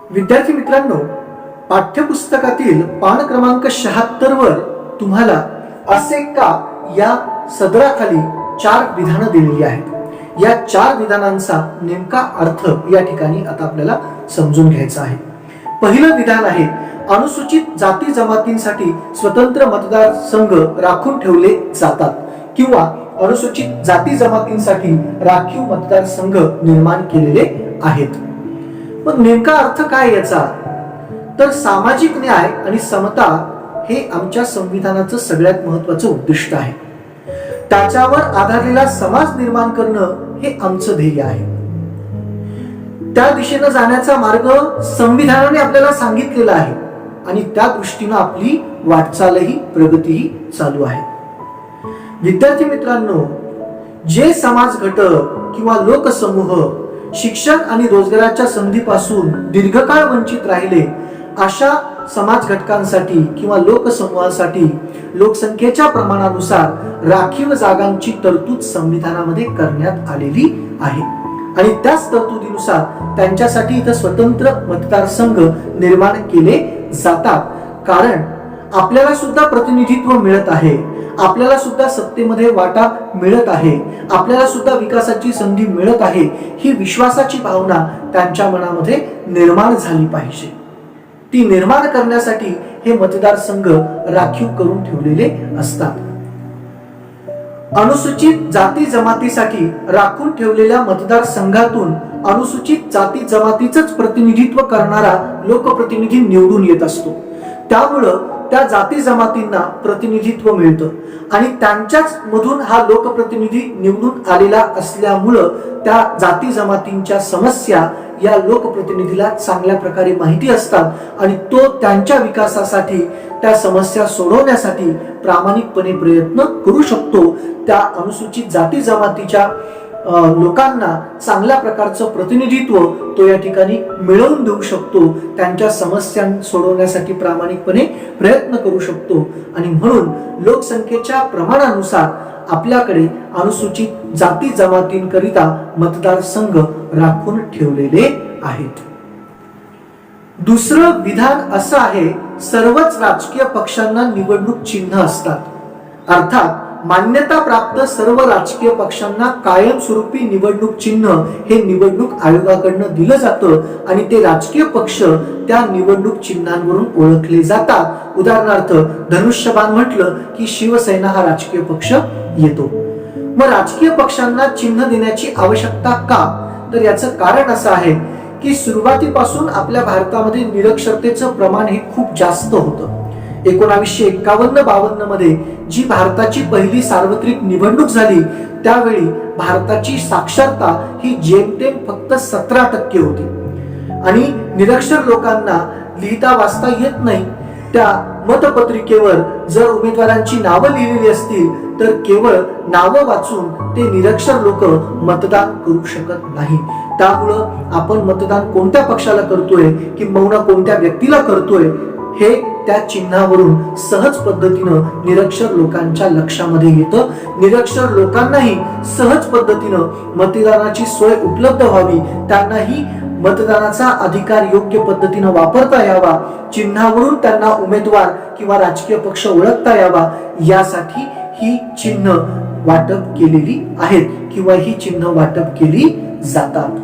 विद्यार्थी मित्रांनो, पाठ्यपुस्तकातील पान क्रमांक 76 वर तुम्हाला असे का या सदराखाली 4 विधानं दिलेली आहेत। या 4 विधानांचा नेमका अर्थ या ठिकाणी आता आपल्याला समजून घ्यायचा आहे। पहिलं विधान आहे, अनुसूचित जाती जमातींसाठी स्वतंत्र मतदार संघ राखून ठेवले जातात किंवा अनुसूचित जाती जमातींसाठी राखीव मतदार संघ निर्माण केलेले आहेत। पण नेमका अर्थ काय याचा? तर सामाजिक न्याय आणि समता हे आमच्या संविधानाचं सगळ्यात महत्त्वाचं उद्दिष्ट आहे। त्याच्यावर आधारलेला समाज निर्माण करणं हे आमचं ध्येय आहे। त्या दिशेने जाण्याचा मार्ग संविधानाने आपल्याला सांगितलेला आहे आणि त्या दृष्टीने आपली वाटचालही प्रगतीही चालू आहे। विद्यार्थी मित्रांनो, जे समाज घटक किंवा लोकसमूह शिक्षण आणि रोजगाराच्या संधीपासून दीर्घकाळ वंचित राहिले, अशा समाज घटकांसाठी किंवा लोकसमूहासाठी लोकसंख्येच्या प्रमाणानुसार राखीव जागांची तरतूद संविधानामध्ये करण्यात आलेली आहे आणि त्याच तरतुदीनुसार त्यांच्यासाठी इथं स्वतंत्र मतदारसंघ निर्माण केले जातात। कारण आपल्याला सुद्धा प्रतिनिधित्व मिळत आहे, आपल्याला सुद्धा सत्तेमध्ये वाटा मिळत आहे, आपल्याला सुद्धा विकासाची संधी मिळत आहे, ही विश्वासाची भावना त्यांच्या मनामध्ये निर्माण झाली पाहिजे। ती निर्माण करण्यासाठी हे मतदारसंघ राखीव करून ठेवलेले असतात। अनुसूचित जाती जमातीसाठी राखून ठेवलेल्या मतदारसंघातून अनुसूचित जाती जमातीचंच प्रतिनिधित्व करणारा लोकप्रतिनिधी निवडून येत असतो। त्यामुळं त्या जाती जमातींना प्रतिनिधित्व मिळतं आणि त्यांच्याच मधून हा लोकप्रतिनिधी निवडून आलेला असल्यामुळं त्या जाती जमातींच्या समस्या या लोकप्रतिनिधीला चांगल्या प्रकारे माहिती असतात आणि तो त्यांच्या विकासासाठी, त्या समस्या सोडवण्यासाठी प्रामाणिकपणे प्रयत्न करू शकतो। त्या अनुसूचित जाती जमातीच्या लोकांना चांगल्या प्रकारचं प्रतिनिधित्व तो या ठिकाणी मिळवून देऊ शकतो, त्यांच्या समस्या सोडवण्यासाठी प्रामाणिकपणे प्रयत्न करू शकतो आणि म्हणून लोकसंख्येच्या प्रमाणानुसार आपल्याकडे अनुसूचित जाती जमातींकरिता मतदारसंघ राखून ठेवलेले आहेत। दुसरं विधान असं आहे, सर्वच राजकीय पक्षांना निवडणूक चिन्ह असतात। अर्थात मान्यता प्राप्त सर्व राजकीय पक्षांना कायमस्वरूपी निवडणूक चिन्ह हे निवडणूक आयोगाकडनं दिलं जातं आणि ते राजकीय पक्ष त्या निवडणूक चिन्हांवरून ओळखले जातात। उदाहरणार्थ धनुष्यबाण म्हटलं की शिवसेना हा राजकीय पक्ष येतो। मग राजकीय पक्षांना चिन्ह देण्याची आवश्यकता का? तर याचं कारण असं आहे की सुरुवातीपासून आपल्या भारतामध्ये निरक्षरतेचं प्रमाण हे खूप जास्त होतं। 1951-52 मध्ये जी भारताची पहिली सार्वत्रिक निवडणूक झाली त्यावेळी भारताची साक्षरता ही जेमतेम फक्त 17% होती आणि निरक्षर लोकांना लिहिता वाचता येत नाही। त्या मतपत्रिकेवर जर उमेदवारांची नावं लिहिलेली असतील तर केवळ नावं वाचून ते निरक्षर लोक मतदान करू शकत नाही। त्यामुळं आपण मतदान कोणत्या पक्षाला करतोय किंबहुना कोणत्या व्यक्तीला करतोय हे त्या चिन्हावरून सहज पद्धतीनं निरक्षर लोकांच्या लक्षामध्ये येतं। निरक्षर लोकांनाही सहज पद्धतीनं मतदानाची सोय उपलब्ध व्हावी, त्यांनाही मतदानाचा अधिकार योग्य पद्धतीनं वापरता यावा, चिन्हावरून त्यांना उमेदवार किंवा राजकीय पक्ष ओळखता यावा, यासाठी ही चिन्ह वाटप केलेली आहेत किंवा ही चिन्ह वाटप केली जातात।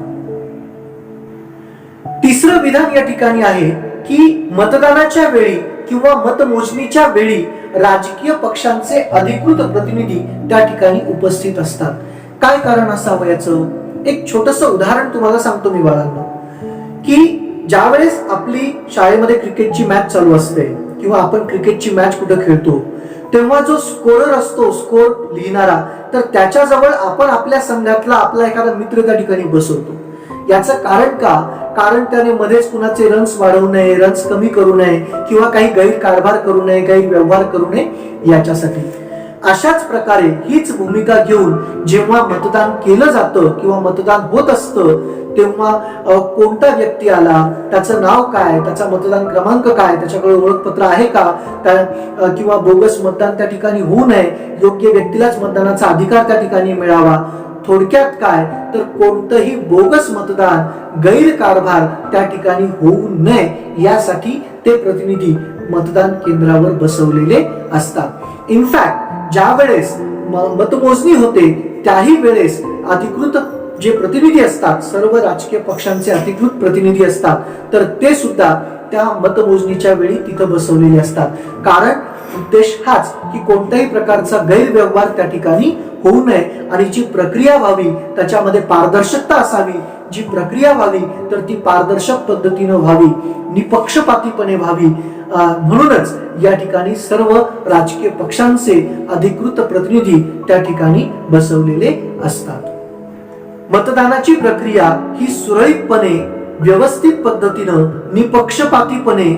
तिसरं विधान या ठिकाणी आहे की मतदानाच्या वेळी किंवा मतमोजणीच्या वेळी राजकीय पक्षांचे अधिकृत प्रतिनिधी त्या ठिकाणी उपस्थित असतात। काय कारण असावं याचं एक छोटंसं उदाहरण तुम्हाला सांगतो मी बाळांनो, की ज्यावेळेस आपली शाळेमध्ये क्रिकेटची मॅच चालू असते किंवा आपण क्रिकेटची मॅच कुठे खेळतो तेव्हा जो स्कोरर असतो, स्कोर लिहिणारा, तर त्याच्याजवळ आपण आपल्या संघातला आपला एखादा मित्र त्या ठिकाणी बसवतो। याचं कारण का? कारण त्याने मध्येच कुणाचे रन्स वाढवू नये, रन्स कमी करू नये किंवा काही गैरकारभार करू नये, गैरव्यवहार करू नये याच्यासाठी। अशाच प्रकारे हीच भूमिका घेऊन जेव्हा मतदान केलं जातं किंवा मतदान होत असतं तेव्हा कोणता व्यक्ती आला, त्याचं नाव काय, त्याचा मतदान क्रमांक काय, त्याच्याकडे ओळखपत्र आहे का, किंवा बोगस मतदान त्या ठिकाणी होऊ नये, योग्य व्यक्तीलाच मतदानाचा अधिकार त्या ठिकाणी मिळावा, थोडक्यात काय तर कोणतंही बोगस मतदान, गैरकारभार त्या ठिकाणी होऊ नये यासाठी ते प्रतिनिधी मतदान केंद्रावर बसवलेले असतात. इनफॅक्ट ज्या वेळेस मतमोजणी होते त्याही वेळेस अधिकृत जे प्रतिनिधी असतात, सर्व राजकीय पक्षांचे अधिकृत प्रतिनिधी असतात, तर ते सुद्धा त्या मतमोजणीच्या वेळी तिथं बसवलेले असतात. कारण उद्देश हाच की कोणत्याही प्रकारचा गैरव्यवहार त्या ठिकाणी होऊ नये आणि जी प्रक्रिया व्हावी त्याच्यामध्ये पारदर्शकता असावी. जी प्रक्रिया व्हावी तर ती पारदर्शक पद्धतीनं व्हावी, निपक्षपातीपणे व्हावी. म्हणूनच या ठिकाणी सर्व राजकीय पक्षांचे अधिकृत प्रतिनिधी त्या ठिकाणी बसवलेले असतात. मतदानाची प्रक्रिया ही सुरळीतपणे, व्यवस्थित पद्धतीनं, निपक्षपातीपणे,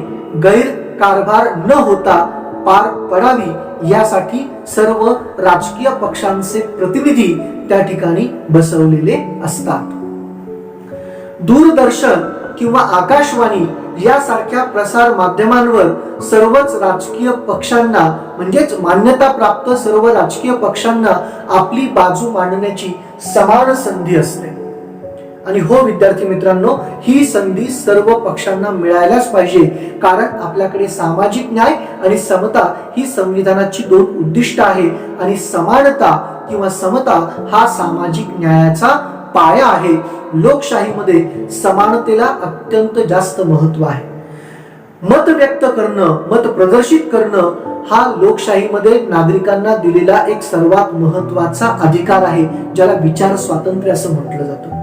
गैरकारभार न होता पार पडावी यासाठी सर्व राजकीय पक्षांचे प्रतिनिधी त्या ठिकाणी बसवलेले असतात. दूरदर्शन किंवा आकाशवाणी यासारख्या प्रसार माध्यमांवर सर्वच राजकीय पक्षांना म्हणजेच मान्यता प्राप्त सर्व राजकीय पक्षांना आपली बाजू मांडण्याची समान संधी असते. आणि हो विद्यार्थी मित्रांनो, ही संधी सर्व पक्षांना मिळायलाच पाहिजे. कारण आपल्याकडे सामाजिक न्याय आणि समता ही संविधानाची दोन उद्दिष्ट आहे आणि समानता किंवा समता हा सामाजिक न्यायाचा पाया आहे. लोकशाहीमध्ये समानतेला अत्यंत जास्त महत्व आहे. मत व्यक्त करणं, मत प्रदर्शित करणं हा लोकशाहीमध्ये नागरिकांना दिलेला एक सर्वात महत्वाचा अधिकार आहे, ज्याला विचार स्वातंत्र्य असं म्हटलं जातं.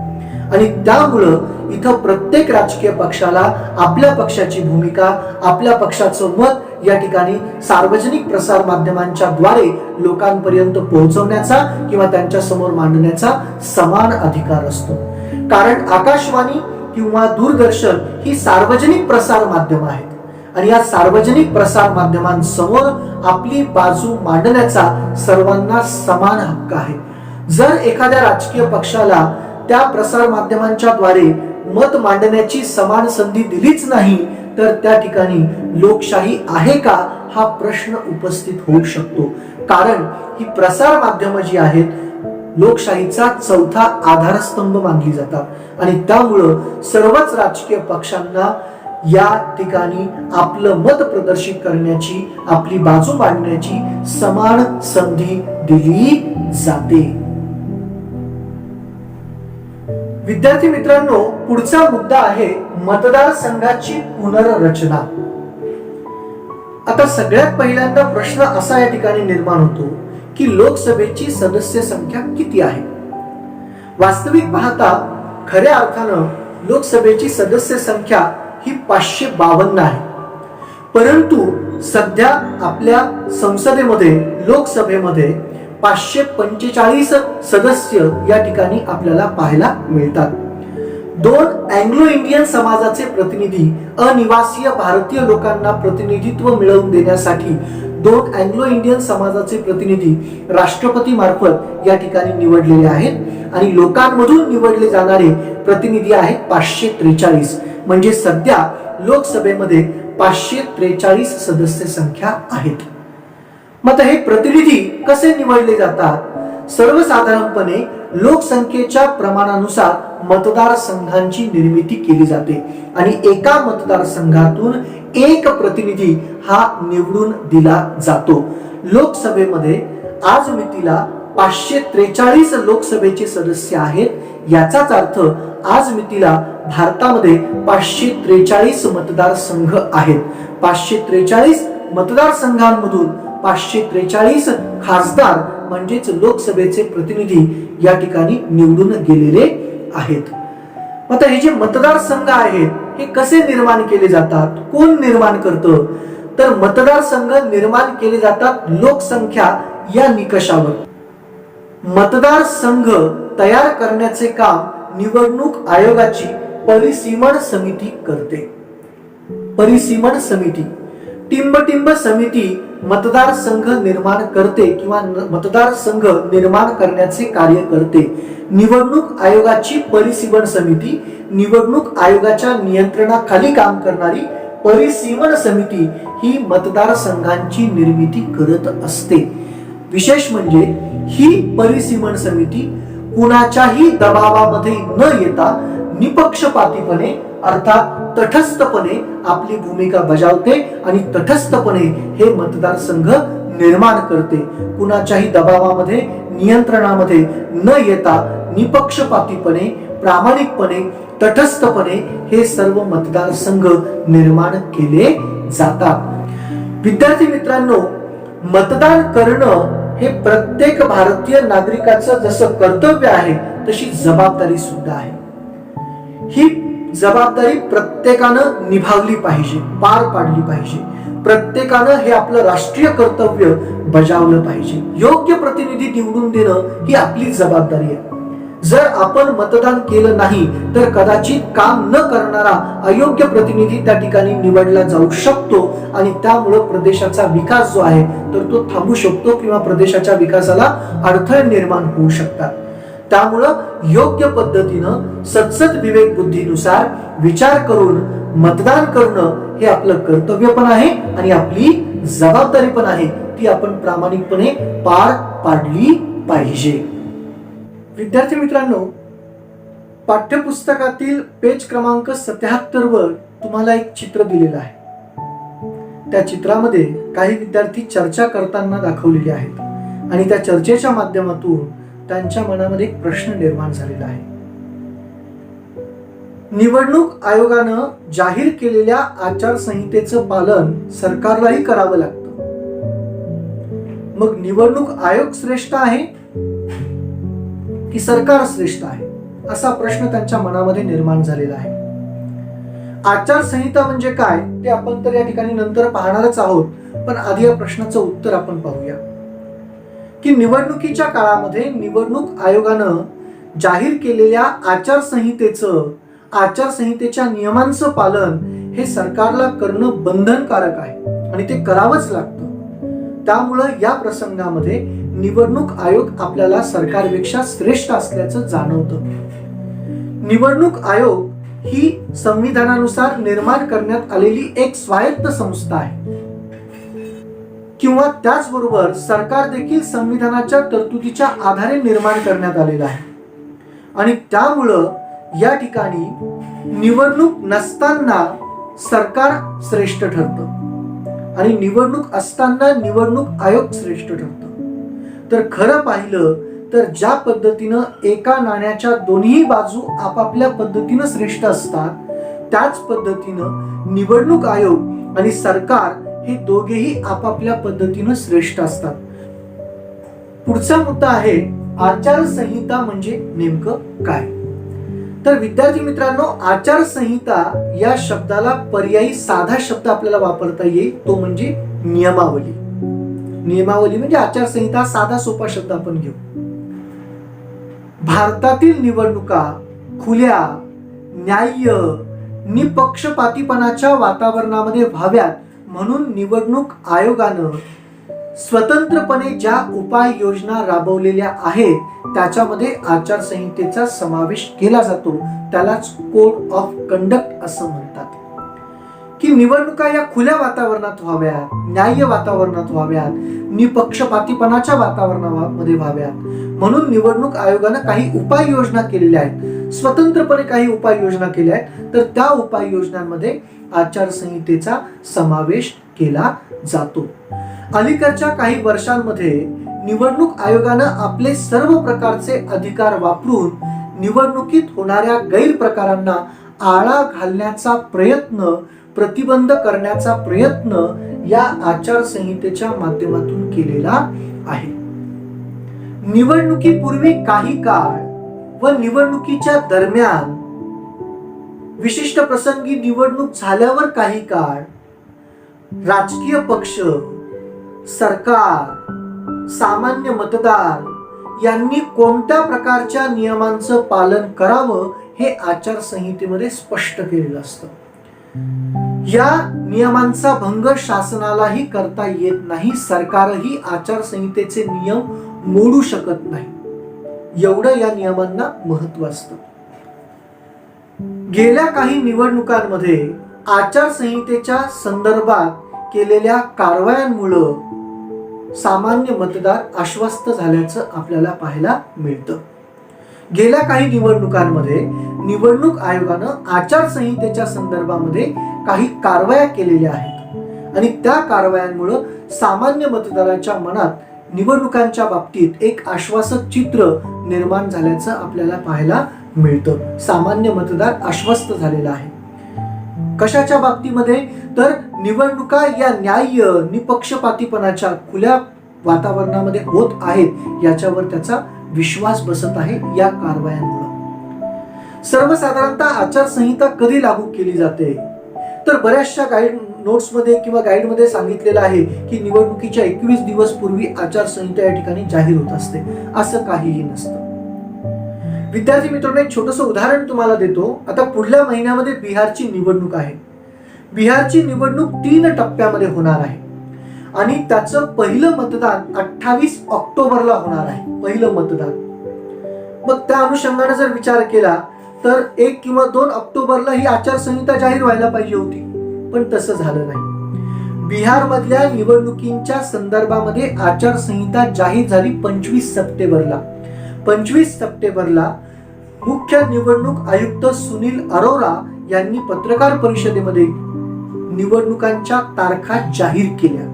आणि त्यामुळं इथं प्रत्येक राजकीय पक्षाला आपल्या पक्षाची भूमिका, आपल्या पक्षाचं मत या ठिकाणी सार्वजनिक प्रसार माध्यमांच्या द्वारे लोकांपर्यंत पोहोचवण्याचा किंवा त्यांच्या समोर मांडण्याचा समान अधिकार असतो. कारण आकाशवाणी किंवा दूरदर्शन ही सार्वजनिक प्रसार माध्यम आहेत आणि या सार्वजनिक प्रसार माध्यमांसमोर आपली बाजू मांडण्याचा सर्वांना समान हक्क आहे. जर एखाद्या राजकीय पक्षाला त्या प्रसार माध्यमांच्या द्वारे मत मांडण्याची समान संधी दिलीच नाही तर त्या ठिकाणी लोकशाही आहे का हा प्रश्न उपस्थित होऊ शकतो. कारण ही प्रसार माध्यम जी आहेत लोकशाहीचा चौथा आधारस्तंभ मानली जातात आणि त्यामुळं सर्वच राजकीय पक्षांना या ठिकाणी आपलं मत प्रदर्शित करण्याची, आपली बाजू मांडण्याची समान संधी दिली जाते. विद्यार्थी मित्रांनो, पुढचा मुद्दा आहे मतदारसंघाची पुनर्रचना. आता सगळ्यात पहिल्यांदा प्रश्न असा या ठिकाणी निर्माण होतो की लोकसभेची सदस्य संख्या किती आहे. वास्तविक पाहता खऱ्या अर्थानं लोकसभेची सदस्य संख्या ही 552 आहे. परंतु सध्या आपल्या संसदेमध्ये, लोकसभेमध्ये 545 सदस्य या ठिकाणी आपल्याला पाहायला मिळतात. 2 अँग्लो इंडियन समाजाचे प्रतिनिधी, अनिवासीय भारतीय लोकांना प्रतिनिधित्व मिळवून देण्यासाठी 2 अँग्लो इंडियन समाजाचे प्रतिनिधी राष्ट्रपती मार्फत या ठिकाणी निवडलेले आहेत आणि लोकांमधून निवडले जाणारे प्रतिनिधी आहेत 543. म्हणजे सध्या लोकसभेमध्ये 543 सदस्य संख्या आहेत. मग हे प्रतिनिधी कसे निवडले जातात? सर्वसाधारणपणे लोकसंख्येच्या प्रमाणानुसार मतदारसंघांची निर्मिती केली जाते आणि एका मतदारसंघातून एक प्रतिनिधी हा निवडून दिला जातो. लोकसभेमध्ये आज मितीला 543 लोकसभेचे सदस्य आहेत. याचाच अर्थ आज मितीला भारतामध्ये 543 मतदारसंघ आहेत. 543 मतदारसंघांमधून 543 खासदार म्हणजेच लोकसभेचे प्रतिनिधी या ठिकाणी निवडून गेलेले आहेत. आता हे जे मतदारसंघ आहेत हे कसे निर्माण केले जातात? कोण निर्माण करतं? तर मतदारसंघ निर्माण केले जातात लोकसंख्या या निकषावर. मतदारसंघ तयार करण्याचे काम निवडणूक आयोगाची परिसीमन समिती करते. परिसीमन समिती, टिंब समिती मतदारसंघ निर्माण करते किंवा मतदारसंघ निर्माण करण्याचे कार्य करते. निवडणूक आयोगाची परिसीमन समिती, निवडणूक आयोगाच्या नियंत्रणाखाली काम करणारी परिसीमन समिती ही मतदारसंघांची निर्मिती करत असते. विशेष म्हणजे ही परिसीमन समिती कुणाच्याही दबावामध्ये न येता निपक्षपातीपणे अर्थात तटस्थपणे आपली भूमिका बजावते आणि तटस्थपणे हे मतदारसंघ निर्माण करते. कुणाच्याही दबावामध्ये नियंत्रणामध्ये न येता निपक्षपातीपणे प्रामाणिकपणे तटस्थपणे हे सर्व मतदारसंघ निर्माण केले जातात. विद्यार्थी मित्रांनो, मतदान करणं हे प्रत्येक भारतीय नागरिकाचं जसं कर्तव्य आहे तशी जबाबदारी सुद्धा आहे. ही जबाबदारी प्रत्येकानं निभावली पाहिजे, पार पाडली पाहिजे. प्रत्येकानं हे आपलं राष्ट्रीय कर्तव्य बजावलं पाहिजे. योग्य प्रतिनिधी निवडून देणं ही आपली जबाबदारी आहे. जर आपण मतदान केलं नाही तर कदाचित काम न करणारा अयोग्य प्रतिनिधी त्या ठिकाणी निवडला जाऊ शकतो आणि त्यामुळं प्रदेशाचा विकास जो आहे तर तो थांबू शकतो किंवा प्रदेशाच्या विकासाला अडथळे निर्माण होऊ शकतात. त्यामुळं योग्य पद्धतीनं सदसद विवेक बुद्धीनुसार विचार करून मतदान करणं हे आपलं कर्तव्य पण आहे आणि आपली जबाबदारी पण आहे. ती आपण प्रामाणिकपणे पार पाडली पाहिजे. विद्यार्थी मित्रांनो, पाठ्यपुस्तकातील पेज क्रमांक 77 वर तुम्हाला एक चित्र दिलेलं आहे. त्या चित्रामध्ये काही विद्यार्थी चर्चा करताना दाखवलेले आहेत आणि त्या चर्चेच्या माध्यमातून त्यांच्या मनामध्ये एक प्रश्न निर्माण झालेला आहे. निवडणूक आयोगानं जाहीर केलेल्या आचारसंहितेचं पालन सरकारलाही करावं लागतं. मग निवडणूक आयोग श्रेष्ठ आहे की सरकार श्रेष्ठ आहे, असा प्रश्न त्यांच्या मनामध्ये निर्माण झालेला आहे. आचारसंहिता म्हणजे काय ते आपण तर या ठिकाणी नंतर पाहणारच आहोत, पण आधी या प्रश्नाचं उत्तर आपण पाहूया की निवडणुकीच्या काळामध्ये निवडणूक आयोगानं जाहीर केलेल्या आचारसंहितेच्या नियमांचं पालन हे सरकारला करणं बंधनकारक आहे आणि ते करावंच लागतं. त्यामुळं या प्रसंगामध्ये निवडणूक आयोग आपल्याला सरकारपेक्षा श्रेष्ठ असल्याचं जाणवतं. निवडणूक आयोग ही संविधानानुसार निर्माण करण्यात आलेली एक स्वायत्त संस्था आहे किंवा त्याचबरोबर सरकार देखील संविधानाच्या तरतुदीच्या आधारे निर्माण करण्यात आलेला आहे आणि त्यामुळं या ठिकाणी निवडणूक नसताना सरकार श्रेष्ठ ठरतं आणि निवडणूक असताना निवडणूक आयोग श्रेष्ठ ठरतं. तर खरं पाहिलं तर ज्या पद्धतीनं एका नाण्याच्या दोन्ही बाजू आपापल्या पद्धतीनं श्रेष्ठ असतात, त्याच पद्धतीनं निवडणूक आयोग आणि सरकार हे दोघेही आपापल्या पद्धतीनं श्रेष्ठ असतात. पुढचा मुद्दा आहे आचारसंहिता म्हणजे नेमकं काय. तर विद्यार्थी मित्रांनो, आचारसंहिता या शब्दाला पर्यायी साधा शब्द आपल्याला वापरता येईल, तो म्हणजे नियमावली. नियमावली म्हणजे आचारसंहिता, साधा सोपा शब्द आपण घेऊ. भारतातील निवडणुका खुल्या, न्याय्य, निपक्षपातीपणाच्या वातावरणामध्ये व्हाव्यात म्हणून निवडणूक आयोगानं स्वतंत्रपणे ज्या उपाययोजना राबवलेल्या आहेत त्याच्यामध्ये आचारसंहितेचा समावेश केला जातो. त्यालाच कोड ऑफ कंडक्ट असं म्हणतात की निवडणुका या खुल्या वातावरणात व्हाव्यात, न्याय्य वातावरणात व्हाव्यात, निपक्षपातीपणाच्या वातावरणामध्ये व्हाव्यात म्हणून निवडणूक आयोगानं काही उपाययोजना केलेल्या आहेत, स्वतंत्रपणे काही उपाययोजना केल्या आहेत. तर त्या उपाययोजनांमध्ये आचारसंहितेचा समावेश केला जातो. अलीकडच्या काही वर्षांमध्ये निवडणूक आयोगानं आपले सर्व प्रकारचे अधिकार वापरून निवडणुकीत होणाऱ्या गैरप्रकारांना आळा घालण्याचा प्रयत्न, प्रतिबंध करण्याचा प्रयत्न या आचारसंहितेच्या माध्यमातून केलेला आहे. निवडणुकीपूर्वी काही काळ व निवडणुकीच्या दरम्यान, विशिष्ट प्रसंगी निवडणूक झाल्यावर काही काळ राजकीय पक्ष, सरकार, सामान्य मतदार यांनी कोणत्या प्रकारच्या नियमांचं पालन करावं हे आचारसंहितेमध्ये स्पष्ट केलेलं असतं. या नियमांचा भंग शासनालाही करता येत नाही, सरकारही आचारसंहितेचे नियम मोडू शकत नाही, एवढं या नियमांना महत्व असतं. गेल्या काही निवडणुकांमध्ये आचारसंहितेच्या संदर्भात केलेल्या कारवायांमुळे सामान्य मतदार आश्वस्त झाल्याचं आपल्याला पाहायला मिळतं. गेल्या काही निवडणुकांमध्ये निवडणूक आयोगानं आचारसंहितेच्या संदर्भामध्ये काही कारवाया केलेल्या आहेत आणि त्या कारवायांमुळे सामान्य मतदाराच्या मनात निवडणुकांच्या बाबतीत एक आश्वासक चित्र निर्माण झाल्याचं आपल्याला पाहायला मिळतं. सामान्य मतदार आश्वस्त झालेला आहे. कशाच्या बाबतीमध्ये? तर निवडणुका या न्याय्य निपक्षपातीपणाच्या खुल्या वातावरणामध्ये होत आहेत याच्यावर त्याचा विश्वास बसत आहे या कारवायांमुळे. सर्वसाधारणतः आचारसंहिता कधी लागू केली जाते? तर बऱ्याचशा गाईड नोट्समध्ये किंवा गाईडमध्ये सांगितलेलं आहे की निवडणुकीच्या 21 दिवस पूर्वी आचारसंहिता या ठिकाणी जाहीर होत असते. असं काहीही नसतं. विद्यार्थी मित्रांनो, एक छोटंसं उदाहरण तुम्हाला देतो. आता पुढल्या महिन्यामध्ये बिहारची निवडणूक आहे. बिहारची निवडणूक 3 टप्प्यामध्ये होणार आहे आणि त्याचं पहिलं मतदान 28 ऑक्टोबरला होणार आहे. पहिलं मतदान. मग त्या अनुषंगाने जर विचार केला तर 1 किंवा 2 ऑक्टोबरला ही आचारसंहिता जाहीर व्हायला पाहिजे होती, पण तसं झालं नाही. बिहार मधल्या निवडणुकींच्या संदर्भामध्ये आचारसंहिता जाहीर झाली 25 सप्टेंबरला. 25 सप्टेंबरला मुख्य निवडणूक आयुक्त सुनील अरोरा यांनी पत्रकार परिषदेमध्ये निवडणुकांच्या तारखा जाहीर केल्या.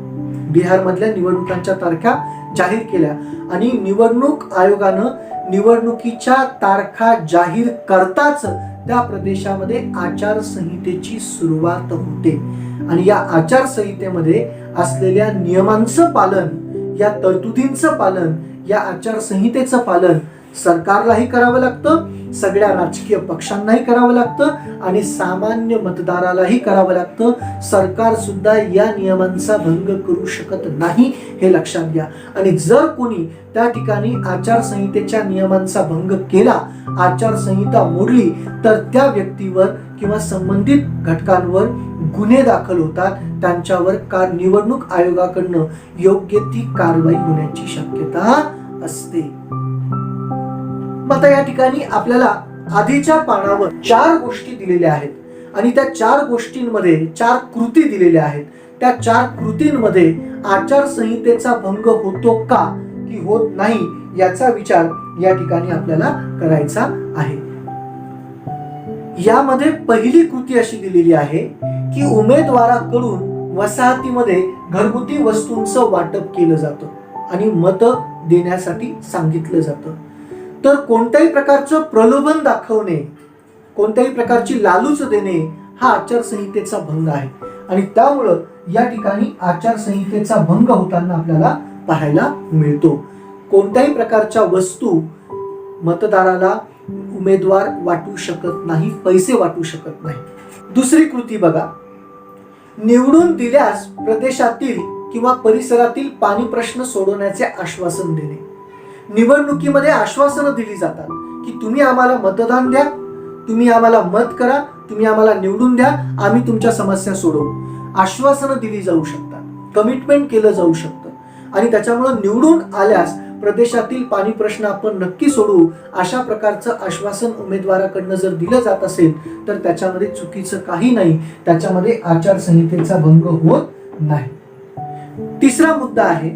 बिहार मधल्या निवडणुकांच्या तारखा जाहीर केल्या आणि निवडणूक आयोगानं निवडणुकीच्या तारखा जाहीर करताच त्या प्रदेशामध्ये आचारसंहितेची सुरुवात होते आणि या आचारसंहितेमध्ये असलेल्या नियमांचं पालन, या तरतुदींचं पालन, या आचारसंहितेचं पालन सरकारलाही करावं लागतं, सगळ्या राजकीय पक्षांनाही करावं लागतं आणि सामान्य मतदारालाही करावं लागतं. सरकार सुद्धा या नियमांचा भंग करू शकत नाही, हे लक्षात घ्या. आणि जर कोणी त्या ठिकाणी आचारसंहितेच्या नियमांचा भंग केला, आचारसंहिता मोडली, तर त्या व्यक्तीवर किंवा संबंधित घटकांवर गुन्हे दाखल होतात. त्यांच्यावर निवडणूक आयोगाकडनं योग्य ती कारवाई होण्याची शक्यता असते. आता या ठिकाणी आपल्याला आधीच्या पानावर 4 गोष्टी दिलेल्या आहेत आणि त्या 4 गोष्टींमध्ये 4 कृती दिलेल्या आहेत. त्या 4 कृतींमध्ये आचारसंहितेचा भंग होतो का की होत नाही याचा विचार या ठिकाणी आपल्याला करायचा आहे. यामध्ये पहिली कृती अशी दिलेली आहे की उमेदवाराकडून वसाहतीमध्ये घरगुती वस्तूंचं वाटप केलं जातं आणि मत देण्यासाठी सांगितलं जातं. तर कोणत्याही प्रकारचं प्रलोभन दाखवणे, कोणत्याही प्रकारची लालूच देणे हा आचारसंहितेचा भंग आहे आणि त्यामुळं या ठिकाणी आचारसंहितेचा भंग होताना आपल्याला पाहायला मिळतो. कोणत्याही प्रकारच्या वस्तू मतदाराला उमेदवार वाटू शकत नाही, पैसे वाटू शकत नाही. दुसरी कृती बघा, निवडून दिल्यास प्रदेशातील किंवा परिसरातील पाणी प्रश्न सोडवण्याचे आश्वासन देणे. निवडणुकीमध्ये आश्वासनं दिली जातात की तुम्ही आम्हाला मतदान द्या, तुम्ही आम्हाला मत करा, तुम्ही आम्हाला निवडून द्या, आम्ही तुमच्या समस्या सोडवू. आश्वासनं दिली जाऊ शकतात, कमिटमेंट केलं जाऊ शकतं आणि त्याच्यामुळे निवडून आल्यास प्रदेशातील पाणी प्रश्न आपण नक्की सोडवू अशा प्रकारचं आश्वासन उमेदवाराकडनं जर दिलं जात असेल तर त्याच्यामध्ये चुकीचं काही नाही, त्याच्यामध्ये आचारसंहितेचा भंग होत नाही. तिसरा मुद्दा आहे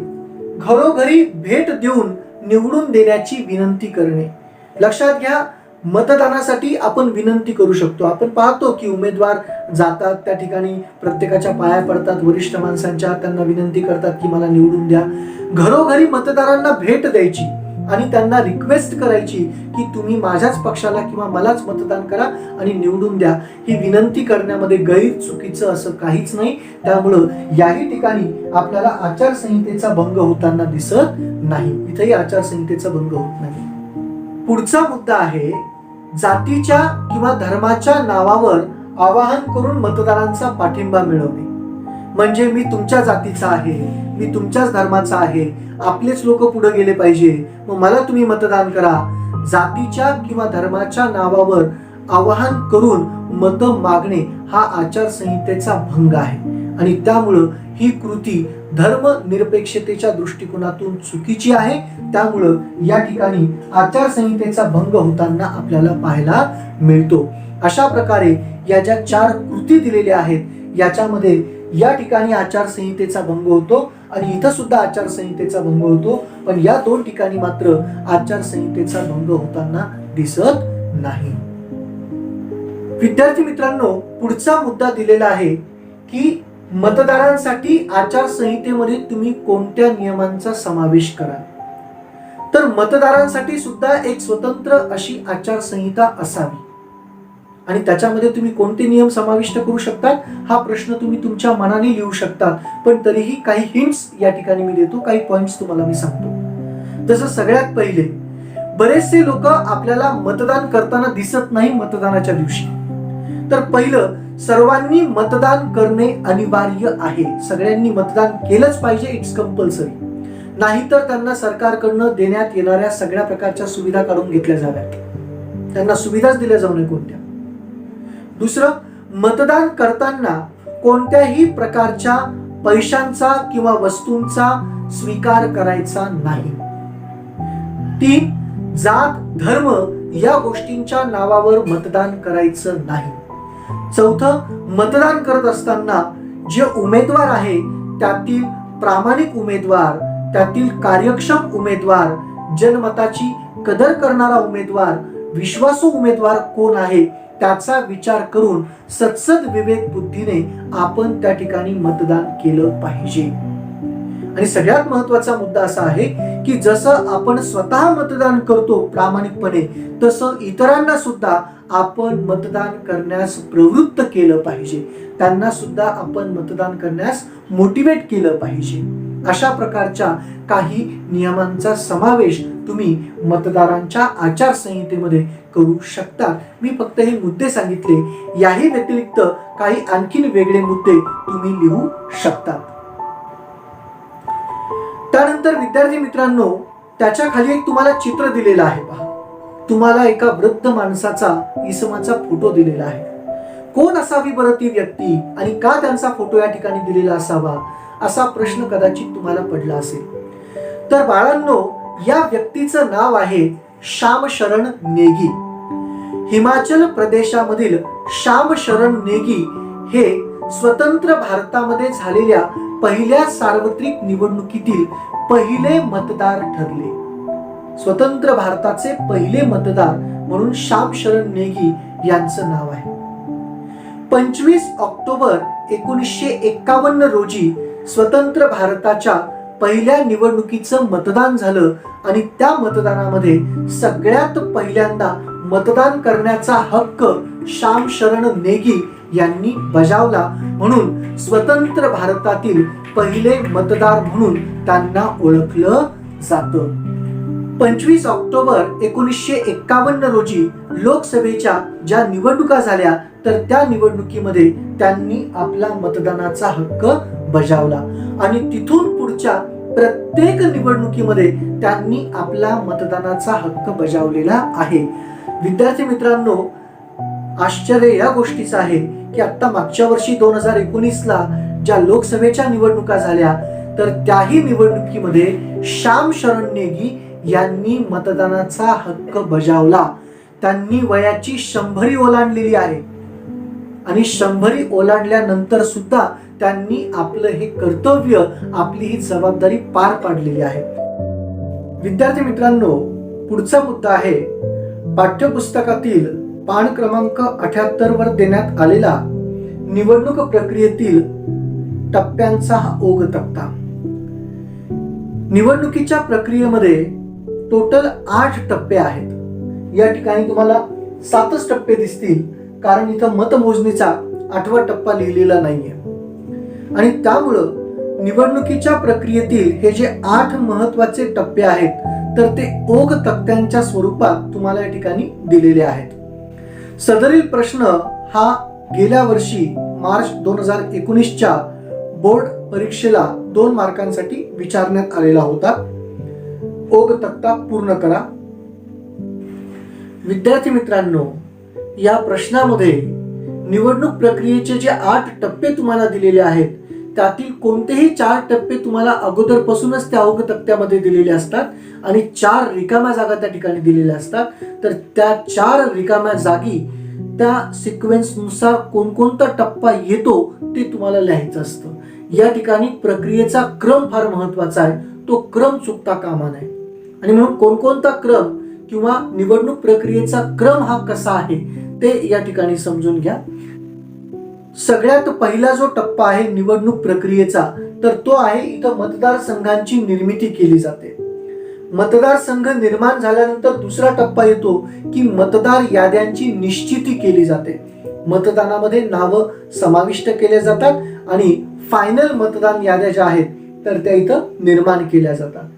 घरोघरी भेट देऊन निवडून देण्याची विनंती करणे. लक्षात घ्या, मतदानासाठी आपण विनंती करू शकतो. आपण पाहतो की उमेदवार जातात, त्या ठिकाणी प्रत्येकाच्या पाया पडतात, वरिष्ठ माणसांच्या, त्यांना विनंती करतात की मला निवडून द्या. घरोघरी मतदारांना भेट द्यायची आणि त्यांना रिक्वेस्ट करायची की तुम्ही माझ्याच पक्षाला किंवा मलाच मतदान करा आणि निवडून द्या. ही विनंती करण्यामध्ये गैर चुकीचं असं काहीच नाही. त्यामुळं याही ठिकाणी आपल्याला आचारसंहितेचा भंग होताना दिसत नाही. इथेही आचारसंहितेचा भंग होत नाही. पुढचा मुद्दा आहे जातीच्या किंवा धर्माच्या नावावर आवाहन करून मतदारांचा पाठिंबा मिळवणे. म्हणजे मी तुमच्या जातीचा आहे, मी तुमच्याच धर्माचा आहे, आपलेच लोक पुढे गेले पाहिजे, मग मला तुम्ही मतदान करा. जातीच्या किंवा धर्माच्या नावावर आवाहन करून मत मागणे हा आचारसंहितेचा भंग आहे आणि त्यामुळं ही कृती धर्मनिरपेक्षतेच्या दृष्टिकोनातून चुकीची आहे. त्यामुळं या ठिकाणी आचारसंहितेचा भंग होताना आपल्याला पाहायला मिळतो. अशा प्रकारे या ज्या 4 कृती दिलेल्या आहेत याच्यामध्ये या ठिकाणी आचारसंहितेचा भंग होतो आणि इथं सुद्धा आचारसंहितेचा भंग होतो, पण या 2 ठिकाणी मात्र आचारसंहितेचा भंग होताना दिसत नाही. विद्यार्थी मित्रांनो, पुढचा मुद्दा दिलेला आहे की मतदारांसाठी आचारसंहितेमध्ये तुम्ही कोणत्या नियमांचा समावेश कराल. तर मतदारांसाठी सुद्धा एक स्वतंत्र अशी आचारसंहिता असावी आणि त्याच्यामध्ये तुम्ही कोणते नियम समाविष्ट करू शकतात हा प्रश्न तुम्ही तुमच्या मनाने लिहू शकतात. पण तरीही काही हिंट्स या ठिकाणी मी देतो, काही पॉइंट्स तुम्हाला मी सांगतो. जसं सगळ्यात पहिले, बरेचसे लोक आपल्याला मतदान करताना दिसत नाही मतदानाच्या दिवशी. तर पहिलं, सर्वांनी मतदान करणे अनिवार्य आहे. सगळ्यांनी मतदान केलंच पाहिजे, इट्स कंपल्सरी. नाहीतर त्यांना सरकारकडनं देण्यात येणाऱ्या सगळ्या प्रकारच्या सुविधा काढून घेतल्या जाव्यात, त्यांना सुविधाच दिल्या जाऊ नये कोणत्या. दुसरं, मतदान करताना कोणत्याही प्रकारच्या पैशांचा किंवा वस्तूंचा स्वीकार करायचा नाही. 3, जात धर्म या गोष्टींच्या नावावर मतदान करायचं नाही. चौथं, मतदान करत असताना जे उमेदवार आहे त्यातील प्रामाणिक उमेदवार, त्यातील कार्यक्षम उमेदवार, जनमताची कदर करणारा उमेदवार, विश्वासू उमेदवार कोण आहे त्याचा विचार करून सत्सद विवेक बुद्धीने आपण त्या ठिकाणी मतदान केलं पाहिजे. आणि सगळ्यात महत्वाचा मुद्दा असा आहे की जसं आपण स्वतः मतदान करतो प्रामाणिकपणे, तसं इतरांना सुद्धा आपण मतदान करण्यास प्रवृत्त केलं पाहिजे, त्यांना सुद्धा आपण मतदान करण्यास मोटिवेट केलं पाहिजे. अशा प्रकारच्या काही नियमांचा समावेश तुम्ही मतदारांच्या आचारसंहितेमध्ये करू शकता. मी फक्त हे मुद्दे सांगितले, याही व्यतिरिक्त काही आणखीन वेगळे मुद्दे तुम्ही लिहू शकता. त्यानंतर विद्यार्थी मित्रांनो, त्याच्या खाली एक तुम्हाला चित्र दिलेलं आहे पहा. तुम्हाला एका वृद्ध माणसाचा, इसमाचा फोटो दिलेला आहे. कोण असावी बरं ती व्यक्ती आणि का त्यांचा फोटो या ठिकाणी दिलेला असावा असा प्रश्न कदाचित तुम्हाला पडला असेल. तर बाळांनो, या व्यक्तीचं नाव आहे श्याम शरण नेगी. हिमाचल प्रदेशामधील श्याम शरण नेगी हे स्वतंत्र भारतामध्ये झालेल्या पहिल्या सार्वत्रिक निवडणुकीतील पहिले मतदार ठरले. स्वतंत्र भारताचे पहिले मतदार म्हणून श्याम शरण नेगी यांचं नाव आहे. 25 ऑक्टोबर 1951 रोजी स्वतंत्र भारताच्या पहिल्या निवडणुकीचं मतदान झालं आणि त्या मतदानामध्ये सगळ्यात पहिल्यांदा मतदान करण्याचा हक्क श्याम शरण नेगी यांनी बजावला, म्हणून स्वतंत्र भारतातील पहिले मतदार म्हणून त्यांना ओळखलं जातं. 25 ऑक्टोबर 1951 रोजी लोकसभेच्या ज्या निवडणुका झाल्या तर त्या निवडणुकीमध्ये त्यांनी आपला मतदानाचा हक्क बजावला आणि तिथून पुढच्या प्रत्येक निवडणुकीमध्ये त्यांनी आपला मतदानाचा हक्क बजावलेला आहे. विद्यार्थी मित्रांनो, आश्चर्य या गोष्टीचं आहे की आता मागच्या वर्षी 2019ला ज्या लोकसभेच्या निवडणुका झाल्या तर त्याही निवडणुकीमध्ये श्याम शरण नेगी यांनी मतदानाचा हक्क बजावला. त्यांनी वयाची 100 ओलांडलेली आहे आणि 100 ओलांडल्यानंतर सुद्धा त्यांनी आपलं हे कर्तव्य, आपली ही जबाबदारी पार पाडलेली आहे. विद्यार्थी मित्रांनो, पुढचा मुद्दा आहे पाठ्यपुस्तकातील पान क्रमांक 78 वर देण्यात आलेला निवडणूक प्रक्रियेतील टप्प्यांचा हा ओघ तक्ता. निवडणुकीच्या प्रक्रियेमध्ये टोटल 8 टप्पे आहेत. या ठिकाणी तुम्हाला 7च टप्पे दिसतील कारण इथं मतमोजणीचा 8वा टप्पा लिहिलेला नाहीये आणि त्यामुळं निवडणुकीच्या प्रक्रियेतील हे जे 8 महत्वाचे टप्पे आहेत तर ते ओघ तक्त्यांच्या स्वरूपात तुम्हाला या ठिकाणी दिलेले आहेत. सदरील प्रश्न हा गेल्या वर्षी मार्च 2019च्या बोर्ड परीक्षेला 2 मार्कांसाठी विचारण्यात आलेला होता. ओघ तक्ता पूर्ण करा. विद्यार्थी मित्रांनो, या प्रश्नामध्ये निवडणूक प्रक्रियेचे जे 8 टप्पे तुम्हाला दिलेले आहेत त्यातील कोणतेही 4 टप्पे तुम्हाला अगोदरपासूनच त्या ओघ तक्त्यामध्ये दिलेले असतात आणि 4 रिकाम्या जागा त्या ठिकाणी दिलेल्या असतात. तर त्या 4 रिकाम्या जागी त्या सिक्वेन्सनुसार कोणकोणता टप्पा येतो ते तुम्हाला लिहायचं असतं. या ठिकाणी प्रक्रियेचा क्रम फार महत्वाचा आहे, तो क्रम चुकता कामा नये. आणि म्हणून कोणकोणता क्रम किंवा निवडणूक प्रक्रियेचा क्रम हा कसा आहे ते या ठिकाणी समजून घ्या. सगळ्यात पहिला जो टप्पा आहे निवडणूक प्रक्रियेचा, तर तो आहे इथं मतदारसंघांची निर्मिती केली जाते. मतदारसंघ निर्माण झाल्यानंतर दुसरा टप्पा येतो की मतदार याद्यांची निश्चिती केली जाते. मतदानामध्ये नावं समाविष्ट केले जातात आणि फायनल मतदान याद्या ज्या आहेत तर त्या इथं निर्माण केल्या जातात.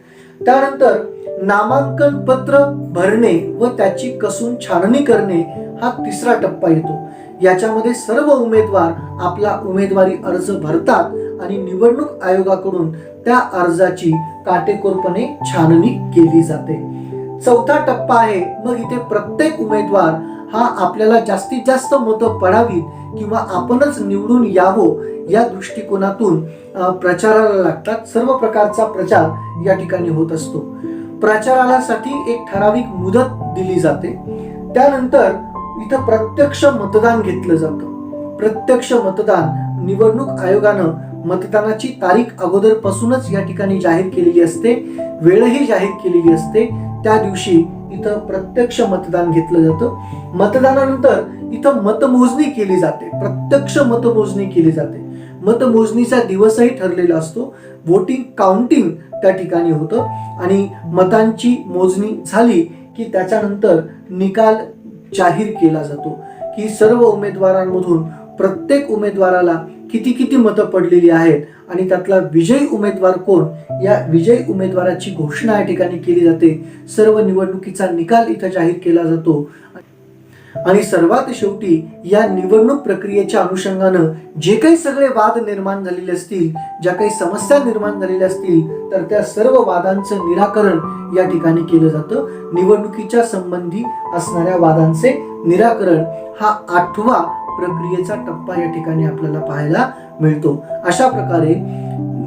त्यानंतर नामांकन पत्र भरणे व त्याची कसून छाननी करणे हा तिसरा टप्पा येतो. याच्यामध्ये सर्व उमेदवार आपला उमेदवारी अर्ज भरतात आणि निवडणूक आयोगाकडून त्या अर्जाची काटेकोरपणे छाननी केली जाते. चौथा टप्पा आहे, मग इथे प्रत्येक उमेदवार हा आपल्याला जास्तीत जास्त मतं पडावीत किंवा आपणच निवडून यावं या दृष्टिकोनातून प्रचाराला लागतात. सर्व प्रकारचा प्रचार या ठिकाणी होत असतो. प्रचारासाठी एक ठराविक मुदत दिली जाते. त्यानंतर इथं प्रत्यक्ष मतदान घेतलं जातं. प्रत्यक्ष मतदान निवडणूक आयोगानं मतदानाची तारीख अगोदरपासूनच या ठिकाणी जाहीर केलेली असते, वेळही जाहीर केलेली असते. त्या दिवशी इथं प्रत्यक्ष मतदान घेतलं जातं. मतदानानंतर इथं मतमोजणी केली जाते, प्रत्यक्ष मतमोजणी केली जाते. मतमोजणीचा दिवसही ठरलेला असतो. वोटिंग काउंटिंग त्या ठिकाणी होतं आणि मतांची मोजणी झाली की त्याच्यानंतर निकाल जाहीर केला जातो की सर्व उमेदवारांमधून प्रत्येक उमेदवाराला किती किती मतं पडलेली आहेत आणि त्यातला विजयी उमेदवार कोण, या विजयी उमेदवाराची घोषणा या ठिकाणी केली जाते. सर्व निवडणुकीचा निकाल इथं जाहीर केला जातो आणि सर्वात शेवटी या निवडणूक प्रक्रियेच्या अनुषंगानं जे काही सगळे वाद निर्माण झालेले असतील, ज्या काही समस्या निर्माण झालेल्या असतील, तर त्या सर्व वादांचं निराकरण या ठिकाणी केलं जातं. निवडणुकीच्या संबंधी असणाऱ्या वादांचे निराकरण हा 8वा प्रक्रियेचा टप्पा या ठिकाणी आपल्याला पाहायला मिळतो. अशा प्रकारे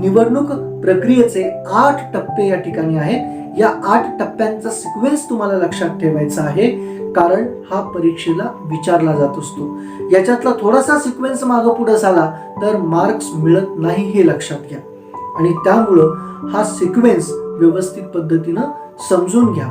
निवडणूक प्रक्रियेचे 8 टप्पे या ठिकाणी आहेत. या 8 टप्प्यांचा सिक्वेन्स तुम्हाला लक्षात ठेवायचा आहे, कारण हा परीक्षेला विचारला जात असतो. याच्यातला थोडासा सिक्वेन्स मागं पुढे झाला तर मार्क्स मिळत नाही हे लक्षात घ्या आणि त्यामुळं हा सिक्वेन्स व्यवस्थित पद्धतीनं समजून घ्या.